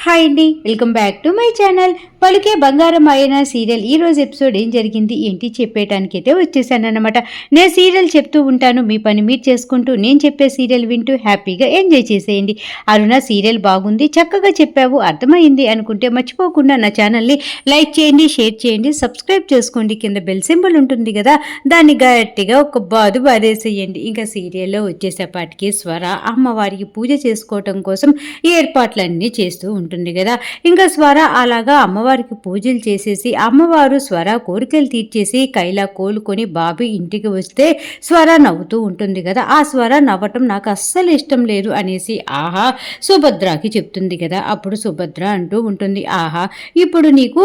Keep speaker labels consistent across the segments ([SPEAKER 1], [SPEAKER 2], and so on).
[SPEAKER 1] Hi అండి, welcome back to my channel. పలుకే బంగారం అయిన సీరియల్ ఈ రోజు ఎపిసోడ్ ఏం జరిగింది ఏంటి చెప్పేయటానికైతే వచ్చేసానన్నమాట. నేను సీరియల్ చెప్తూ ఉంటాను, మీ పని మీరు చేసుకుంటూ నేను చెప్పే సీరియల్ వింటూ హ్యాపీగా ఎంజాయ్ చేసేయండి. అరుణ సీరియల్ బాగుంది, చక్కగా చెప్పావు, అర్థమైంది అనుకుంటే మర్చిపోకుండా నా ఛానల్ని లైక్ చేయండి, షేర్ చేయండి, సబ్స్క్రైబ్ చేసుకోండి. కింద బెల్ సింబల్ ఉంటుంది కదా, దాన్ని గట్టిగా ఒక బాదు బాధేసేయండి. ఇంకా సీరియల్లో వచ్చేసేపాటికి స్వర అమ్మవారికి పూజ చేసుకోవటం కోసం ఏర్పాట్లన్నీ చేస్తూ ఉంటుంది కదా. ఇంకా స్వర అలాగా అమ్మవారికి పూజలు చేసేసి అమ్మవారు స్వర కోరికలు తీర్చేసి కైలా కోలుకొని బాబీ ఇంటికి వస్తే స్వర నవ్వుతూ ఉంటుంది కదా. ఆ స్వర నవ్వటం నాకు అస్సలు ఇష్టం లేదు అనేసి ఆహా సుభద్రకి చెప్తుంది కదా. అప్పుడు సుభద్ర అంటూ ఉంటుంది, ఆహా ఇప్పుడు నీకు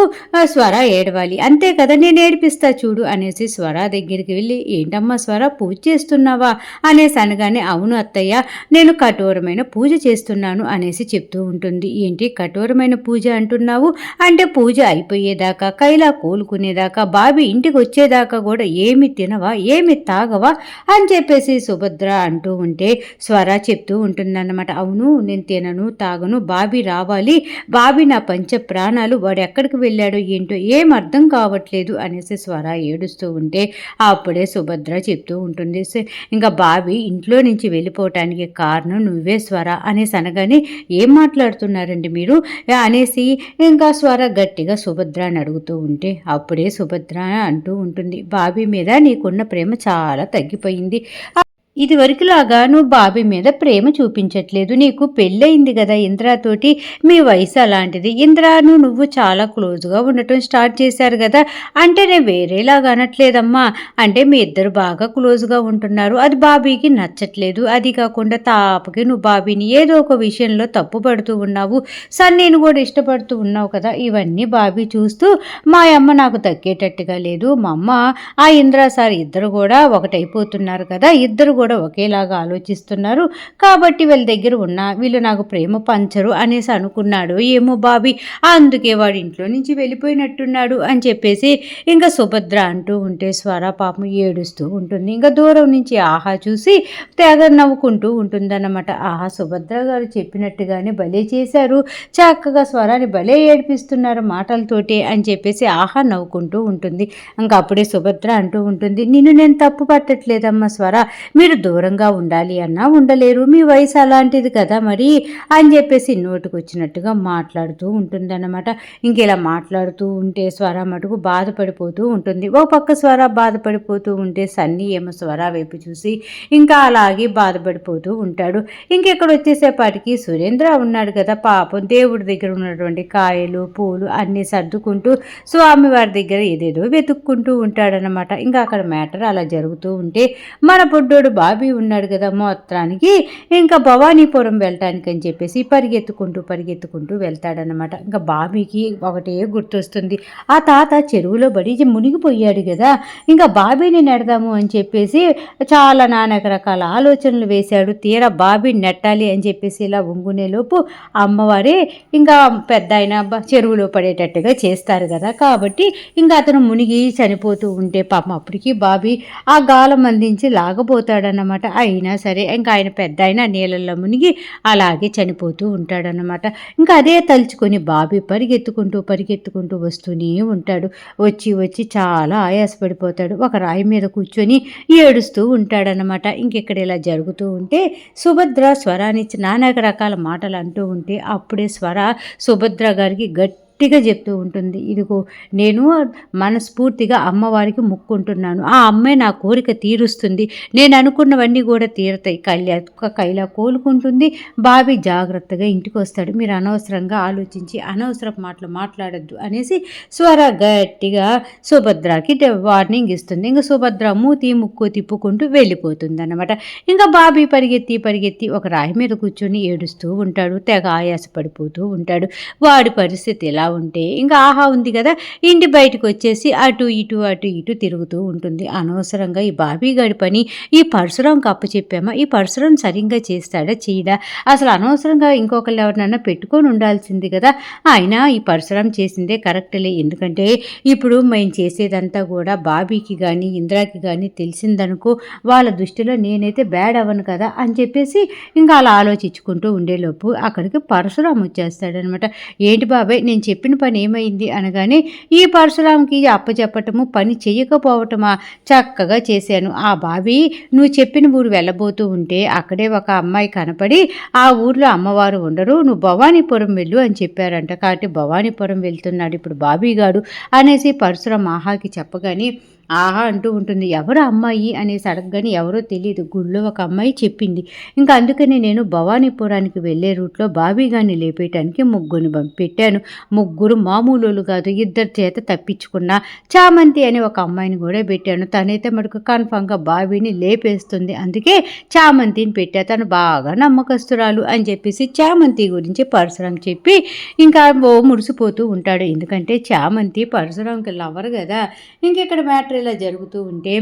[SPEAKER 1] స్వర ఏడవాలి అంతే కదా, నేను ఏడిపిస్తా చూడు అనేసి స్వర దగ్గరికి వెళ్ళి ఏంటమ్మా స్వర పూజ చేస్తున్నావా అనేసి అనగానే అవును అత్తయ్య, నేను కఠోరమైన పూజ చేస్తున్నాను అనేసి చెప్తూ ఉంటుంది. ఏంటి కఠోరమైన పూజ అంటున్నావు అంటే పూజ అయిపోయేదాకా కైలా కోలుకునేదాకా బాబీ ఇంటికి వచ్చేదాకా కూడా ఏమి తినవా ఏమి తాగవా అని చెప్పేసి సుభద్ర అంటూ ఉంటే స్వర చెప్తూ ఉంటుందన్నమాట. అవును నేను తినను తాగను, బాబీ రావాలి, బాబీ నా పంచ ప్రాణాలు, వాడు ఎక్కడికి వెళ్ళాడో ఏంటో ఏం అర్థం కావట్లేదు అనేసి స్వర ఏడుస్తూ ఉంటే అప్పుడే సుభద్ర చెప్తూ ఉంటుంది, ఇంకా బాబీ ఇంట్లో నుంచి వెళ్ళిపోవటానికి కారణం నువ్వే స్వర అనేసి అనగానే ఏం మాట్లాడుతున్నారండి మీరు అనేసి ఇంకా స్వర గట్టిగా సుభద్రని అడుగుతూ ఉంటే అప్పుడే సుభద్ర అంటూ ఉంటుంది, బాబీ మీద నీకున్న ప్రేమ చాలా తగ్గిపోయింది. ఇది వరకులాగా నువ్వు బాబీ మీద ప్రేమ చూపించట్లేదు, నీకు పెళ్ళయింది కదా ఇంద్రాతోటి, మీ వయసు అలాంటిది, ఇంద్రాను నువ్వు చాలా క్లోజ్గా ఉండటం స్టార్ట్ చేశారు కదా. అంటే నేను వేరేలాగా అనట్లేదమ్మా, అంటే మీ ఇద్దరు బాగా క్లోజ్గా ఉంటున్నారు, అది బాబీకి నచ్చట్లేదు. అది కాకుండా తాపకి నువ్వు బాబీని ఏదో ఒక విషయంలో తప్పు పడుతూ ఉన్నావు, సన్నీని కూడా ఇష్టపడుతూ ఉన్నావు కదా. ఇవన్నీ బాబీ చూస్తూ మా అమ్మ నాకు తగ్గేటట్టుగా లేదు, మా అమ్మ ఆ ఇంద్రా సార్ ఇద్దరు కూడా ఒకటైపోతున్నారు కదా, ఇద్దరు కూడా ఒకేలాగా ఆలోచిస్తున్నారు కాబట్టి వీళ్ళ దగ్గర ఉన్న వీళ్ళు నాకు ప్రేమ పంచరు అనేసి అనుకున్నాడు ఏమో బాబీ, అందుకే వాడి ఇంట్లో నుంచి వెళ్ళిపోయినట్టున్నాడు అని చెప్పేసి ఇంకా సుభద్ర అంటూ ఉంటే స్వర పాపం ఏడుస్తూ ఉంటుంది. ఇంకా దూరం నుంచి ఆహా చూసి తెగ నవ్వుకుంటూ ఉంటుందన్నమాట. ఆహా సుభద్ర గారు చెప్పినట్టుగానే భలే చేశారు, చక్కగా స్వరాన్ని భలే ఏడిపిస్తున్నారు మాటలతోటి అని చెప్పేసి ఆహా నవ్వుకుంటూ ఉంటుంది. ఇంకా అప్పుడే సుభద్ర అంటూ ఉంటుంది, నిన్ను నేను తప్పు పట్టట్లేదమ్మా స్వర, మీరు దూరంగా ఉండాలి అన్నా ఉండలేరు, మీ వయసు అలాంటిది కదా మరి అని చెప్పేసి నోటుకు వచ్చినట్టుగా మాట్లాడుతూ ఉంటుందన్నమాట. ఇంకెలా మాట్లాడుతూ ఉంటే స్వర మటుకు బాధపడిపోతూ ఉంటుంది. ఓ పక్క స్వర బాధపడిపోతూ ఉంటే సన్నీ ఏమో స్వర వైపు చూసి ఇంకా అలాగే బాధపడిపోతూ ఉంటాడు. ఇంకెక్కడ వచ్చేసేపాటికి సురేంద్ర ఉన్నాడు కదా, పాపం దేవుడి దగ్గర ఉన్నటువంటి కాయలు పూలు అన్నీ సర్దుకుంటూ స్వామివారి దగ్గర ఏదేదో వెతుక్కుంటూ ఉంటాడనమాట. ఇంకా అక్కడ మ్యాటర్ అలా జరుగుతూ ఉంటే మన బుడ్డోడు బాబీ ఉన్నాడు కదా, మొత్తానికి ఇంకా భవానీపురం వెళ్ళటానికి అని చెప్పేసి పరిగెత్తుకుంటూ వెళ్తాడనమాట. ఇంకా బాబీకి ఒకటే గుర్తొస్తుంది, ఆ తాత చెరువులో పడి మునిగిపోయాడు కదా, ఇంకా బాబీని నెడదాము అని చెప్పేసి చాలా రకరకాల ఆలోచనలు వేశాడు. తీరా బాబీని నెట్టాలి అని చెప్పేసి ఇలా ఒంగునేలోపు అమ్మవారే ఇంకా పెద్ద ఆయన చెరువులో పడేటట్టుగా చేస్తారు కదా, కాబట్టి ఇంకా అతను మునిగి చనిపోతూ ఉంటే పాపం అప్పటికి బాబీ ఆ గాలం అందించి లాగబోతాడనమాట. అయినా సరే ఇంకా ఆయన పెద్ద ఆయన నీళ్ళల్లో మునిగి అలాగే చనిపోతూ ఉంటాడనమాట. ఇంకా అదే తలుచుకొని బాబీ పరిగెత్తుకుంటూ వస్తూనే ఉంటాడు. వచ్చి చాలా ఆయాసపడిపోతాడు. ఒక రాయి మీద కూర్చొని ఏడుస్తూ ఉంటాడనమాట. ఇంకెక్కడ ఇలా జరుగుతూ ఉంటే సుభద్ర స్వరానిచ్చి రకాల మాటలు అంటూ ఉంటే అప్పుడే స్వర సుభద్ర గారికి గట్టిగా చెప్తూ ఉంటుంది, ఇదిగో నేను మనస్ఫూర్తిగా అమ్మవారికి ముక్కుంటున్నాను, ఆ అమ్మే నా కోరిక తీరుస్తుంది, నేను అనుకున్నవన్నీ కూడా తీరుతాయి, కైలా కోలుకుంటుంది, బాబీ జాగ్రత్తగా ఇంటికి వస్తాడు, మీరు అనవసరంగా ఆలోచించి అనవసరపు మాటలు మాట్లాడద్దు అనేసి స్వర గట్టిగా సుభద్రకి వార్నింగ్ ఇస్తుంది. ఇంకా సుభద్ర మూతి ముక్కు తిప్పుకుంటూ వెళ్ళిపోతుంది అన్నమాట. ఇంకా బాబీ పరిగెత్తి ఒక రాయి మీద కూర్చొని ఏడుస్తూ ఉంటాడు, తెగ ఆయాస పడిపోతూ ఉంటాడు. వాడి పరిస్థితి ఎలా ఉంటే ఇంకా ఆహా ఉంది కదా, ఇంటి బయటకు వచ్చేసి అటు ఇటు అటు ఇటు తిరుగుతూ ఉంటుంది. అనవసరంగా ఈ బాబీ గడి పని ఈ పరశురాంకి అప్పచెప్పామా, ఈ పరశురాం సరిగ్గా చేస్తాడా చేయడా, అసలు అనవసరంగా ఇంకొకళ్ళు ఎవరినైనా పెట్టుకొని ఉండాల్సింది కదా. అయినా ఈ పరశురాం చేసిందే కరెక్ట్లే, ఎందుకంటే ఇప్పుడు మేము చేసేదంతా కూడా బాబీకి కానీ ఇంద్రాకి కానీ తెలిసిందనుకో వాళ్ళ దృష్టిలో నేనైతే బ్యాడ్ అవ్వను కదా అని చెప్పేసి ఇంకా అలా ఆలోచించుకుంటూ ఉండేలోపు అక్కడికి పరశురాం వచ్చేస్తాడనమాట. ఏంటి బాబాయ్ నేను చెప్పిన పని ఏమైంది అనగానే, ఈ పరశురాంకి అప్పచెప్పటము పని చెయ్యకపోవటమా, చక్కగా చేశాను. ఆ బాబీ నువ్వు చెప్పిన ఊరు వెళ్ళబోతూ ఉంటే అక్కడే ఒక అమ్మాయి కనపడి ఆ ఊర్లో అమ్మవారు ఉండరు, నువ్వు భవానీపురం వెళ్ళు అని చెప్పారంట. కాబట్టి భవానీపురం వెళ్తున్నాడు ఇప్పుడు బాబీగాడు అనేసి పరశురాం ఆహాకి చెప్పగానే ఆహా అంటూ ఉంటుంది. ఎవరు అమ్మాయి అనేసి అడగగానే ఎవరో తెలియదు, గుళ్ళో ఒక అమ్మాయి చెప్పింది. ఇంకా అందుకని నేను భవానీపురానికి వెళ్ళే రూట్లో బాబీగాన్ని లేపేయటానికి ముగ్గురిని పెట్టాను. ముగ్గురు మామూలు కాదు, ఇద్దరి చేత తప్పించుకున్న చామంతి అనే ఒక అమ్మాయిని కూడా పెట్టాను. తనైతే మటుకు కన్ఫామ్గా బాబీని లేపేస్తుంది, అందుకే చామంతిని పెట్టా, తను బాగా నమ్మకస్తురాలు అని చెప్పేసి చామంతి గురించి పరశురాం చెప్పి ఇంకా మురిసిపోతూ ఉంటాడు. ఎందుకంటే చామంతి పరశురాంకి లవర్ కదా. ఇంకెక్కడ మ్యాటర్ ఇలా జరుగుతూ ఉంటే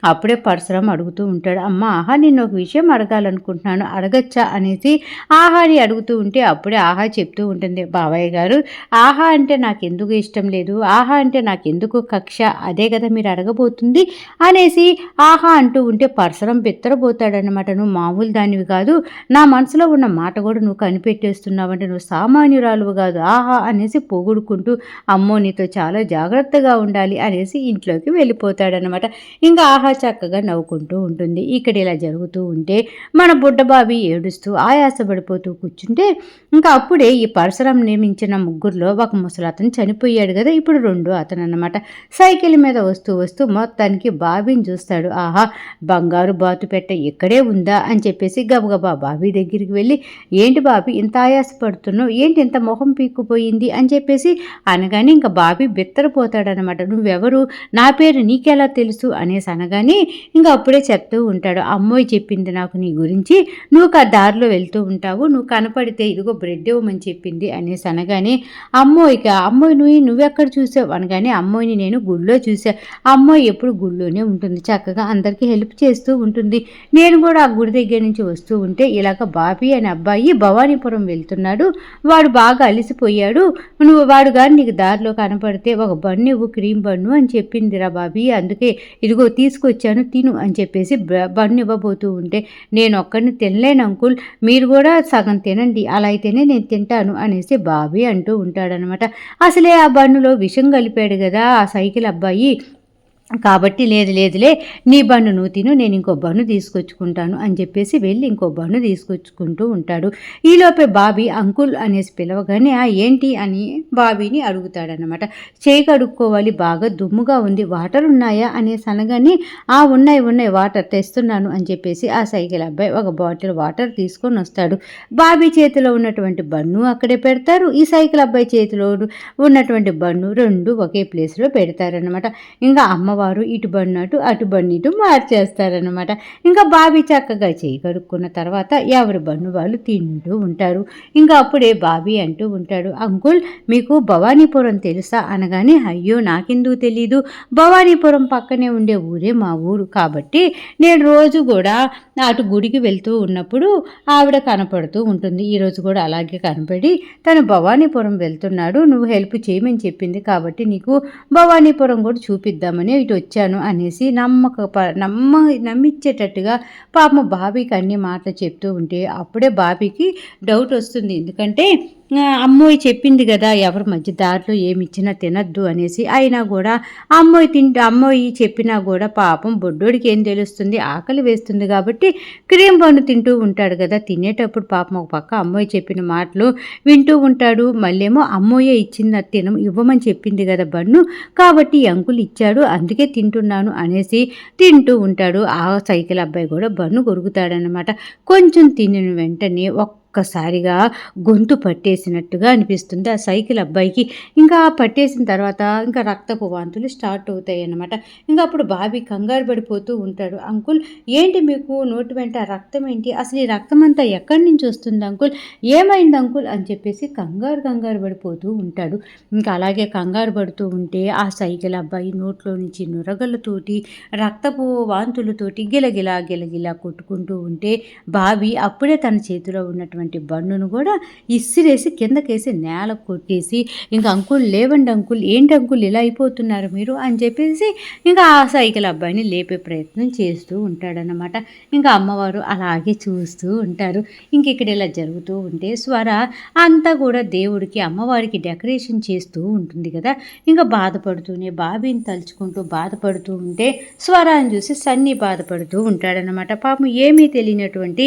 [SPEAKER 1] అప్పుడే పరశురాం అడుగుతూ ఉంటాడు, అమ్మ ఆహా నిన్ను ఒక విషయం అడగాలనుకుంటున్నాను, అడగచ్చా అనేసి ఆహాని అడుగుతూ ఉంటే అప్పుడే ఆహా చెప్తూ ఉంటుంది, బాబాయ్ గారు ఆహా అంటే నాకు ఎందుకు ఇష్టం లేదు, ఆహా అంటే నాకు ఎందుకు కక్ష, అదే కదా మీరు అడగబోతుంది అనేసి ఆహా అంటూ ఉంటే పరశురాం బెత్తరబోతాడనమాట. నువ్వు మామూలు దానివి కాదు, నా మనసులో ఉన్న మాట కూడా నువ్వు కనిపెట్టేస్తున్నావంటే నువ్వు సామాన్యురాలువు కాదు ఆహా అనేసి పొగుడుకుంటూ అమ్మో నీతో చాలా జాగ్రత్తగా ఉండాలి అనేసి ఇంట్లోకి వెళ్ళిపోతాడనమాట. ఇంకా ఆహా చక్కగా నవ్వుకుంటూ ఉంటుంది. ఇక్కడ ఇలా జరుగుతూ ఉంటే మన బుడ్డబాబి ఏడుస్తూ ఆయాసపడిపోతూ కూర్చుంటే ఇంకా అప్పుడే ఈ పరశురాం నియమించిన ముగ్గురులో ఒక ముసలతను చనిపోయాడు కదా, ఇప్పుడు రెండో అతను అనమాట. సైకిల్ మీద వస్తూ వస్తూ మొత్తానికి బాబీని చూస్తాడు. ఆహా బంగారు బాతు పెట్ట ఇక్కడే ఉందా అని చెప్పేసి గబగబా బాబీ దగ్గరికి వెళ్ళి, ఏంటి బాబీ ఇంత ఆయాసపడుతున్నావు, ఏంటి ఇంత మొహం పీక్కుపోయింది అని చెప్పేసి అనగానే ఇంకా బాబీ బెత్తరపోతాడనమాట. నువ్వెవరు, నా పేరు నీకెలా తెలుసు అనేసి అనగానే ఇంకా అప్పుడే చెప్తూ ఉంటాడు, అమ్మోయి చెప్పింది నాకు నీ గురించి, నువ్వు ఆ దారిలో వెళ్తూ ఉంటావు, నువ్వు కనపడితే ఇదిగో బ్రెడ్ ఇవ్వమని చెప్పింది అనేసి అనగానే అమ్మోయి నువ్వెక్కడ చూసావు అనగానే అమ్మోయిని నేను గుళ్ళో చూసా, అమ్మోయి ఎప్పుడు గుళ్ళోనే ఉంటుంది, చక్కగా అందరికీ హెల్ప్ చేస్తూ ఉంటుంది, నేను కూడా ఆ గుడి దగ్గర నుంచి వస్తూ ఉంటే ఇలాగ బాబీ అనే అబ్బాయి భవానీపురం వెళ్తున్నాడు, వాడు బాగా అలిసిపోయాడు, నువ్వు వాడు కానీ నీకు దారిలో కనపడితే ఒక బన్ను ఇవ్వు, క్రీమ్ బన్ను అని చెప్పిందిరా బాబీ, అందుకే ఇదిగో తీసుకొచ్చాను తిను అని చెప్పేసి బన్ను ఇవ్వబోతూ ఉంటే, నేను ఒక్కడిని తినలేను అంకుల్, మీరు కూడా సగం తినండి, అలా అయితేనే నేను తింటాను అనేసి బాబీ అంటూ ఉంటాడనమాట. అసలే ఆ బన్నులో విషం కలిపాడు కదా ఆ సైకిల్ అబ్బాయి, కాబట్టి లేదులే నీ బన్ను నువ్వు తిను, నేను ఇంకో బన్ను తీసుకొచ్చుకుంటాను అని చెప్పేసి వెళ్ళి ఇంకో బన్ను తీసుకొచ్చుకుంటూ ఉంటాడు. ఈలోపే బాబీ అంకుల్ అనేసి పిలవగానే ఏంటి అని బాబీని అడుగుతాడనమాట. చేయి కడుక్కోవాలి, బాగా దుమ్ముగా ఉంది, వాటర్ ఉన్నాయా అనేసి అనగానే ఉన్నాయి వాటర్ తెస్తున్నాను అని చెప్పేసి ఆ సైకిల్ అబ్బాయి ఒక బాటిల్ వాటర్ తీసుకొని వస్తాడు. బాబీ చేతిలో ఉన్నటువంటి బన్ను అక్కడే పెడతారు, ఈ సైకిల్ అబ్బాయి చేతిలో ఉన్నటువంటి బన్ను రెండు ఒకే ప్లేస్లో పెడతారనమాట. ఇంకా అమ్మవారు ఇటు బన్ను అటు బన్ను ఇటు మార్చేస్తారనమాట. ఇంకా బాబీ చక్కగా చేయి కడుక్కున్న తర్వాత ఎవరి బన్ను వాళ్ళు తింటూ ఉంటారు. ఇంకా అప్పుడే బాబీ అంటూ ఉంటాడు, అంకుల్ మీకు భవానీపురం తెలుసా అనగానే, అయ్యో నాకెందుకు తెలీదు, భవానీపురం పక్కనే ఉండే ఊరే మా ఊరు, కాబట్టి నేను రోజు కూడా అటు గుడికి వెళ్తూ ఉన్నప్పుడు ఆవిడ కనపడుతూ ఉంటుంది, ఈరోజు కూడా అలాగే కనపడి తను భవానీపురం వెళ్తున్నాడు, నువ్వు హెల్ప్ చేయమని చెప్పింది, కాబట్టి నీకు భవానీపురం కూడా చూపిద్దామని ఇటు వచ్చాను అనేసి నమ్మించేటట్టుగా పాపం బాబీకి అన్ని మాటలు చెప్తూ ఉంటే అప్పుడే బాబీకి డౌట్ వస్తుంది. ఎందుకంటే అమ్మోయి చెప్పింది కదా ఎవరి మధ్య దారిలో ఏమి ఇచ్చినా తినద్దు అనేసి, అయినా కూడా అమ్మోయి చెప్పినా కూడా పాపం బొడ్డోడికి ఏం తెలుస్తుంది, ఆకలి వేస్తుంది కాబట్టి క్రీమ్ బన్ను తింటూ ఉంటాడు కదా, తినేటప్పుడు పాపం ఒక పక్క అమ్మోయి చెప్పిన మాటలు వింటూ ఉంటాడు, మళ్ళేమో అమ్మోయే ఇచ్చింది ఇవ్వమని చెప్పింది కదా బన్ను, కాబట్టి అంకుల్ ఇచ్చాడు అందుకే తింటున్నాను అనేసి తింటూ ఉంటాడు. ఆ సైకిల్ అబ్బాయి కూడా బన్ను కొరుకుతాడనమాట. కొంచెం తినిన వెంటనే ఒక్క ఒక్కసారిగా గొంతు పట్టేసినట్టుగా అనిపిస్తుంది ఆ సైకిల్ అబ్బాయికి. ఇంకా పట్టేసిన తర్వాత ఇంకా రక్తపు వాంతులు స్టార్ట్ అవుతాయన్నమాట. ఇంక అప్పుడు బాబీ కంగారు పడిపోతూ ఉంటాడు. అంకుల్ ఏంటి మీకు నోటి వెంట రక్తం ఏంటి? అసలు ఈ రక్తం అంతా ఎక్కడి నుంచి వస్తుంది అంకుల్? ఏమైంది అంకుల్? అని చెప్పేసి కంగారు పడిపోతూ ఉంటాడు. ఇంకా అలాగే కంగారు పడుతూ ఉంటే ఆ సైకిల్ అబ్బాయి నోట్లో నుంచి నురగలతోటి రక్తపు వాంతులతోటి గిలగిలా కొట్టుకుంటూ ఉంటే బాబీ అప్పుడే తన చేతిలో ఉన్నటువంటి బన్నును కూడా ఇసిరేసి కిందకేసి నేల కొట్టేసి ఇంకా అంకుల్ లేవండి అంకుల్, ఏంటి అంకుల్ ఇలా అయిపోతున్నారు మీరు అని చెప్పేసి ఇంకా ఆ సైకిల్ అబ్బాయిని లేపే ప్రయత్నం చేస్తూ ఉంటాడనమాట. ఇంకా అమ్మవారు అలాగే చూస్తూ ఉంటారు. ఇంక ఇక్కడ ఇలా జరుగుతూ ఉంటే స్వర అంతా కూడా దేవుడికి అమ్మవారికి డెకరేషన్ చేస్తూ ఉంటుంది కదా. ఇంకా బాధపడుతూనే బాబీని తలుచుకుంటూ బాధపడుతూ ఉంటే స్వరాన్ని చూసి సన్నీ బాధపడుతూ ఉంటాడనమాట. పాపం ఏమీ తెలియనటువంటి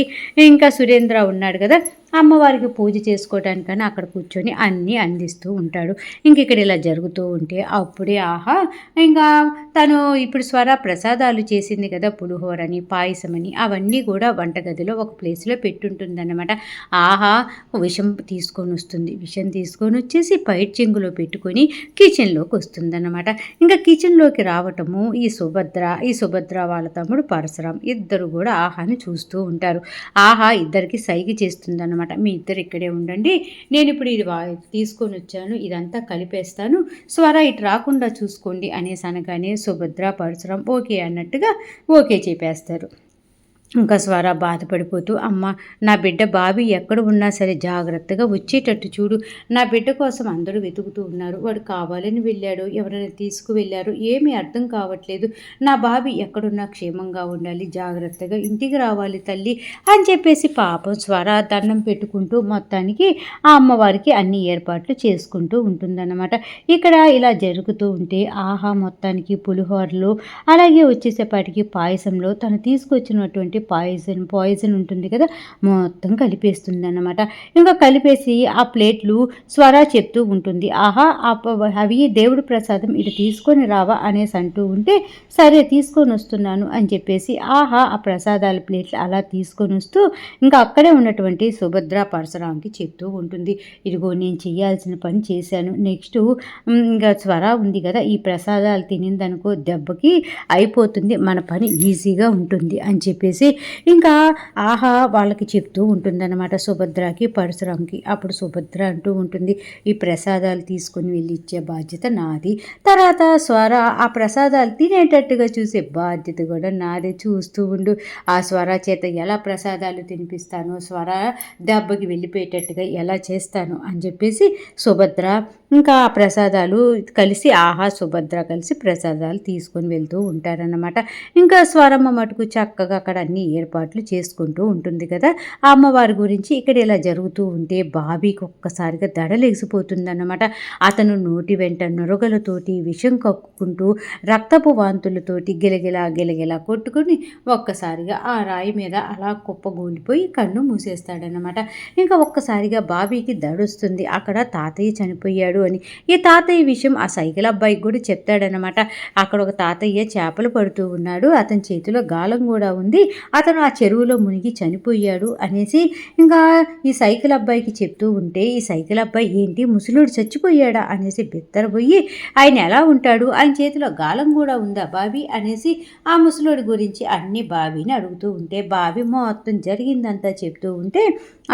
[SPEAKER 1] ఇంకా సురేంద్ర ఉన్నాడు కదా, అమ్మవారికి పూజ చేసుకోవడానికని అక్కడ కూర్చొని అన్నీ అందిస్తూ ఉంటాడు. ఇంక ఇక్కడ ఇలా జరుగుతూ ఉంటే అప్పుడే ఆహా ఇంకా తను ఇప్పుడు స్వర ప్రసాదాలు చేసింది కదా, పులిహోరని పాయసమని అవన్నీ కూడా వంటగదిలో ఒక ప్లేస్లో పెట్టుంటుందన్నమాట. ఆహా విషం తీసుకొని వస్తుంది. విషం తీసుకొని వచ్చేసి పైట్ చెంగులో పెట్టుకొని కిచెన్లోకి వస్తుందన్నమాట. ఇంకా కిచెన్లోకి రావటము ఈ సుభద్ర వాళ్ళ తమ్ముడు పరశురాం ఇద్దరు కూడా ఆహాని చూస్తూ ఉంటారు. ఆహా ఇద్దరికి సైగ చేస్తుందన్నమాట. మీ ఇద్దరు ఇక్కడే ఉండండి, నేను ఇప్పుడు ఇది తీసుకొని వచ్చాను, ఇదంతా కలిపేస్తాను, స్వర ఇటు రాకుండా చూసుకోండి అనేసి అనగానే సుభద్ర పరశురాం ఓకే అన్నట్టుగా ఓకే చెప్పేస్తారు. ఇంకా స్వర బాధపడిపోతూ అమ్మ నా బిడ్డ బాబీ ఎక్కడ ఉన్నా సరే జాగ్రత్తగా వచ్చేటట్టు చూడు, నా బిడ్డ కోసం అందరూ వెతుకుతూ ఉన్నారు, వాడు కావాలని వెళ్ళాడు, ఎవరైనా తీసుకువెళ్ళారు, ఏమీ అర్థం కావట్లేదు, నా బాబీ ఎక్కడున్నా క్షేమంగా ఉండాలి, జాగ్రత్తగా ఇంటికి రావాలి తల్లి అని చెప్పేసి పాపం స్వర దండం పెట్టుకుంటూ మొత్తానికి ఆ అమ్మవారికి అన్ని ఏర్పాట్లు చేసుకుంటూ ఉంటుందన్నమాట. ఇక్కడ ఇలా జరుగుతూ ఉంటే ఆహా మొత్తానికి పులిహోరలు అలాగే వచ్చేసేపాటికి పాయసంలో తను తీసుకొచ్చినటువంటి పాయిజన్ ఉంటుంది కదా, మొత్తం కలిపేస్తుంది అన్నమాట. ఇంకా కలిపేసి ఆ ప్లేట్లు స్వర చెప్తూ ఉంటుంది. ఆహా అవి దేవుడి ప్రసాదం ఇటు తీసుకొని రావా అనేసి అంటూ ఉంటే సరే తీసుకొని వస్తున్నాను అని చెప్పేసి ఆహా ఆ ప్రసాదాల ప్లేట్లు అలా తీసుకొని వస్తూ ఇంకా అక్కడే ఉన్నటువంటి సుభద్ర పరశురాంకి చెప్తూ ఉంటుంది. ఇదిగో నేను చేయాల్సిన పని చేశాను, నెక్స్ట్ ఇంకా స్వర ఉంది కదా, ఈ ప్రసాదాలు తినిందనుకో దెబ్బకి అయిపోతుంది, మన పని ఈజీగా ఉంటుంది అని చెప్పేసి ఇంకా ఆహా వాళ్ళకి చెప్తూ ఉంటుందన్నమాట సుభద్రకి పరశురాంకి. అప్పుడు సుభద్ర అంటూ ఉంటుంది, ఈ ప్రసాదాలు తీసుకొని వెళ్ళి ఇచ్చే బాధ్యత నాది, తర్వాత స్వర ఆ ప్రసాదాలు తినేటట్టుగా చూసే బాధ్యత కూడా నాదే, చూస్తూ ఉండు, ఆ స్వర చేత ఎలా ప్రసాదాలు తినిపిస్తాను, స్వర దెబ్బకి వెళ్ళిపోయేటట్టుగా ఎలా చేస్తాను అని చెప్పేసి సుభద్ర ఇంకా ఆ ప్రసాదాలు కలిసి ఆహా సుభద్ర కలిసి ప్రసాదాలు తీసుకొని వెళ్తూ ఉంటారన్నమాట. ఇంకా స్వరమ్మ మటుకు చక్కగా అక్కడ అన్ని ఏర్పాట్లు చేసుకుంటూ ఉంటుంది కదా. ఆ అమ్మవారి గురించి ఇక్కడ ఇలా జరుగుతూ ఉంటే బాబీకి ఒక్కసారిగా దడలేసిపోతుందన్నమాట. అతను నోటి వెంట నురగలతోటి విషం కక్కుకుంటూ రక్తపు వాంతులతోటి గిలగిలా కొట్టుకుని ఒక్కసారిగా ఆ రాయి మీద అలా కుప్పగూలిపోయి కన్ను మూసేస్తాడనమాట. ఇంకా ఒక్కసారిగా బాబీకి దడొస్తుంది, అక్కడ తాతయ్య చనిపోయాడు అని. ఈ తాతయ్య విషయం ఆ సైకిల్ అబ్బాయికి కూడా చెప్తాడనమాట. అక్కడ ఒక తాతయ్య చేపలు పడుతూ ఉన్నాడు, అతని చేతిలో గాలం కూడా ఉంది, అతను ఆ చెరువులో మునిగి చనిపోయాడు అనేసి ఇంకా ఈ సైకిల్ అబ్బాయికి చెప్తూ ఉంటే ఈ సైకిల్ అబ్బాయి ఏంటి ముసలుడు చచ్చిపోయాడా అనేసి బిత్తరపోయి ఆయన ఎలా ఉంటాడు, ఆయన చేతిలో గాలం కూడా ఉందా బాబీ అనేసి ఆ ముసలుడి గురించి అన్ని బాబీని అడుగుతూ ఉంటే బాబీ మొత్తం జరిగిందంతా చెప్తూ ఉంటే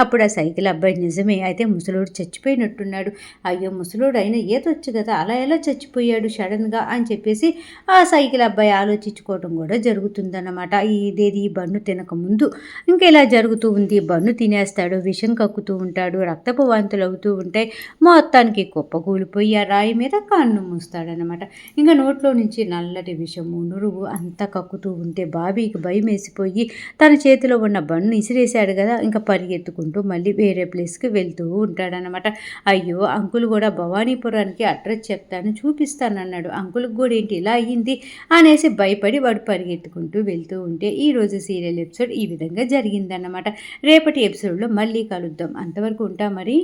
[SPEAKER 1] అప్పుడు ఆ సైకిల్ అబ్బాయి నిజమే, అయితే ముసలోడు చచ్చిపోయినట్టున్నాడు, అయ్యో ముసలోడు అయినా ఏదొచ్చు కదా, అలా ఎలా చచ్చిపోయాడు సడన్గా అని చెప్పేసి ఆ సైకిల్ అబ్బాయి ఆలోచించుకోవడం కూడా జరుగుతుందన్నమాట. ఇదేది ఈ బన్ను తినకముందు ఇంకా ఇలా జరుగుతూ ఉంది, బన్ను తినేస్తాడు, విషం కక్కుతూ ఉంటాడు, రక్తపు వాంతులు అవుతూ ఉంటాయి, మొత్తానికి కుప్పకూలిపోయి ఆ రాయి మీద కన్ను మూస్తాడనమాట. ఇంకా నోట్లో నుంచి నల్లటి విషము నురుగు అంతా కక్కుతూ ఉంటే బాబీకి భయం వేసిపోయి తన చేతిలో ఉన్న బన్ను ఇసిరేశాడు కదా, ఇంకా పరిగెత్తుకుంటూ మళ్ళీ వేరే ప్లేస్కి వెళ్తూ ఉంటాడనమాట. అయ్యో అంకుల్ కూడా భవానీపురానికి అడ్రస్ చెప్తాను చూపిస్తానన్నాడు, అంకుల్కి కూడా ఏంటి ఇలా అయ్యింది అనేసి భయపడి వాడు పరిగెత్తుకుంటూ వెళ్తూ ఉంటే ఈరోజు సీరియల్ ఎపిసోడ్ ఈ విధంగా జరిగిందన్నమాట. రేపటి ఎపిసోడ్లో మళ్ళీ కలుద్దాం, అంతవరకు ఉంటా మరి.